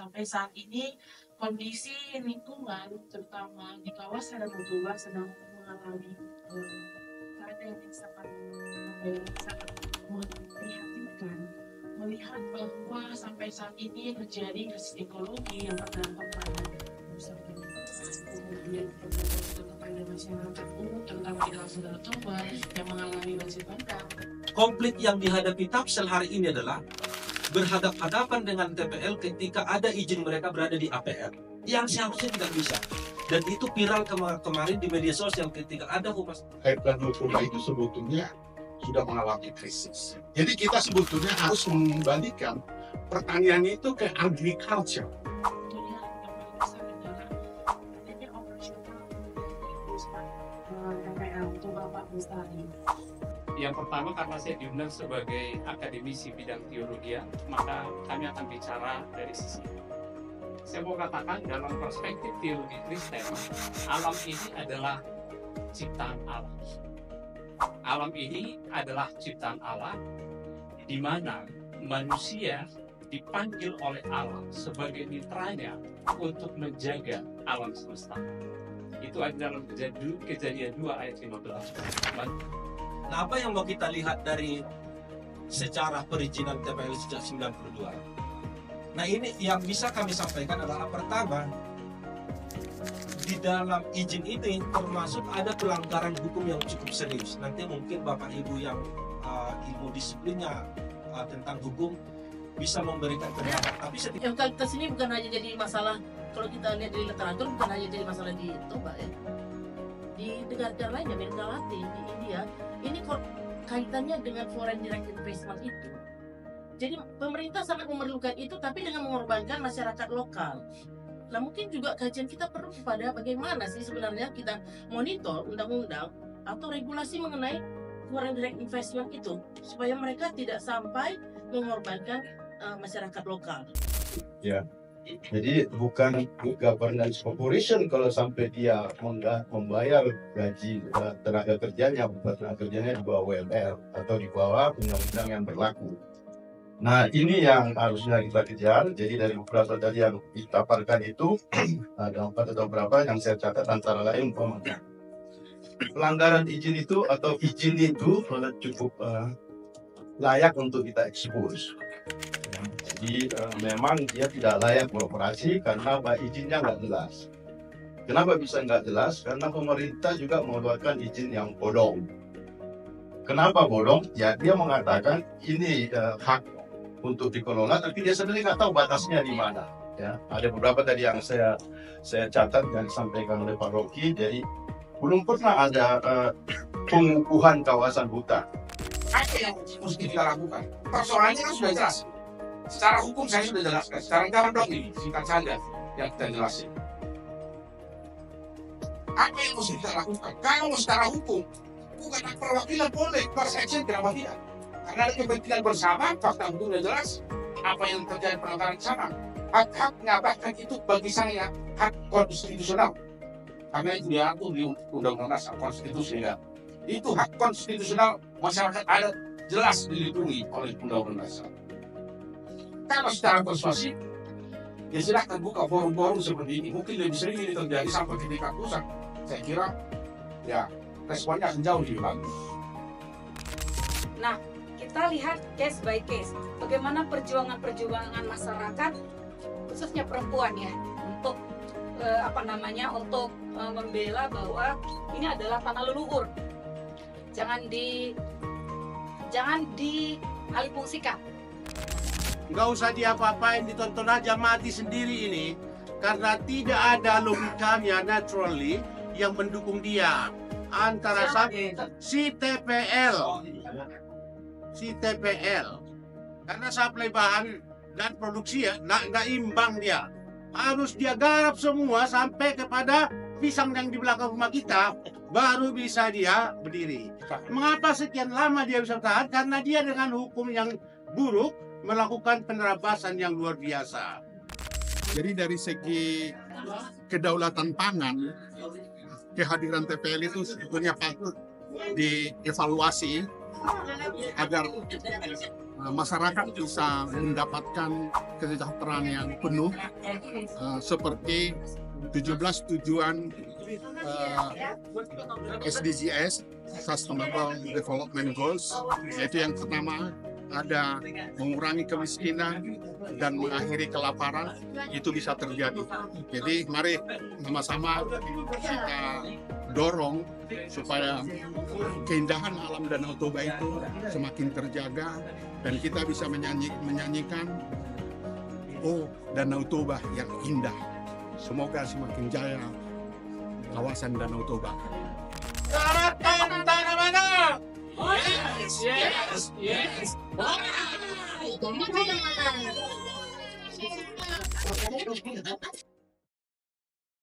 sampai saat ini kondisi lingkungan terutama di kawasan Danau Toba sedang mengalami keadaan yang sangat memprihatinkan, melihat bahwa sampai saat ini terjadi krisis ekologi yang berdampak pada kemudian kepada masyarakat umum terutama di kawasan Danau Toba yang mengalami banjir bandang. Konflik yang dihadapi Tapsel hari ini adalah berhadap-hadapan dengan TPL ketika ada izin mereka berada di APR yang seharusnya tidak bisa. Dan itu viral kemarin di media sosial ketika ada humas. Danau Toba itu sebetulnya sudah mengalami krisis. Jadi kita sebetulnya harus mengembalikan pertanian itu ke agriculture. Yang pertama, karena saya diundang sebagai akademisi bidang teologi, maka kami akan bicara dari sisi. Saya mau katakan dalam perspektif teologi Kristen, alam ini adalah ciptaan Allah. Alam ini adalah ciptaan Allah, di mana manusia dipanggil oleh Allah sebagai mitranya untuk menjaga alam semesta. Itu ada dalam Kejadian 2 ayat 15. Nah, apa yang mau kita lihat dari secara perizinan TPL sejak 92? Nah, ini yang bisa kami sampaikan adalah pertama, di dalam izin ini termasuk ada pelanggaran hukum yang cukup serius. Nanti mungkin Bapak Ibu yang ilmu disiplinnya tentang hukum bisa memberikan pendapat. Tapi Eukaliptus ini bukan hanya jadi masalah, kalau kita lihat di literatur, bukan hanya jadi masalah di Toba ya. Di negara-negara lain, Amerika Latin, di India, ini kaitannya dengan foreign direct investment itu. Jadi pemerintah sangat memerlukan itu, tapi dengan mengorbankan masyarakat lokal. Nah, mungkin juga kajian kita perlu kepada bagaimana sih sebenarnya kita monitor undang-undang atau regulasi mengenai foreign direct investment itu, supaya mereka tidak sampai mengorbankan masyarakat lokal. Ya, jadi bukan governance corporation kalau sampai dia membayar gaji tenaga kerjanya, tenaga kerjanya di bawah UMR atau di bawah undang-undang yang berlaku. Nah, ini yang harusnya kita kejar. Jadi dari beberapa tadi yang ditaparkan itu ada 4 atau berapa yang saya catat, antara lain pelanggaran izin itu atau izin itu cukup layak untuk kita expose. Jadi memang dia tidak layak beroperasi karena izinnya nggak jelas. Kenapa bisa nggak jelas? Karena pemerintah juga mengeluarkan izin yang bodong. Kenapa bodong? Ya, dia mengatakan ini hak untuk dikelola, tapi dia sendiri nggak tahu batasnya di mana. Ya, ada beberapa tadi yang saya catat dan disampaikan oleh Pak Rocky. Jadi belum pernah ada pengukuhan kawasan hutan. Apa yang mesti kita lakukan? Persoalannya kan sudah jelas. Secara hukum saya sudah jelaskan. Sekarang jangan dong ini, singkat saja yang kita jelasin. Apa yang mesti kita lakukan? Kalau secara hukum, bukan perwakilan boleh, class action kenapa tidak? Karena ada kepentingan bersama, fakta hukumnya jelas. Apa yang terjadi pelanggaran sama. Hak-haknya bahkan itu bagi saya hak konstitusional. Karena itu diatur di Undang-Undang Dasar Konstitusi ya. Itu hak konstitusional masyarakat adat jelas dilindungi oleh Undang-Undang Dasar. Kalau secara persuasif, ya silahkan buka forum-forum seperti ini. Mungkin lebih sering ini terjadi sampai ke tingkat pusat. Saya kira ya responnya akan jauh lebih bagus. Nah, kita lihat case by case. Bagaimana perjuangan masyarakat, khususnya perempuan ya, untuk untuk membela bahwa ini adalah tanah leluhur. Jangan dialihfungsikan. Nggak usah diapa-apain, ditonton aja mati sendiri ini, karena tidak ada logikanya naturally yang mendukung dia antara si TPL karena supply bahan dan produksi ya nggak imbang, dia harus dia garap semua sampai kepada pisang yang di belakang rumah kita, baru bisa dia berdiri. Mengapa sekian lama dia bisa tahan? Karena dia dengan hukum yang buruk melakukan penerapasan yang luar biasa. Jadi dari segi kedaulatan pangan, kehadiran TPL itu sebetulnya patut dievaluasi agar masyarakat bisa mendapatkan kesejahteraan yang penuh seperti 17 tujuan SDGs, Sustainable Development Goals, yaitu yang pertama ada mengurangi kemiskinan dan mengakhiri kelaparan. Itu bisa terjadi. Jadi mari sama-sama kita dorong supaya keindahan alam Danau Toba itu semakin terjaga dan kita bisa menyanyikan oh Danau Toba yang indah. Semoga semakin jaya kawasan Danau Toba. Daratan tanah mana? Yes.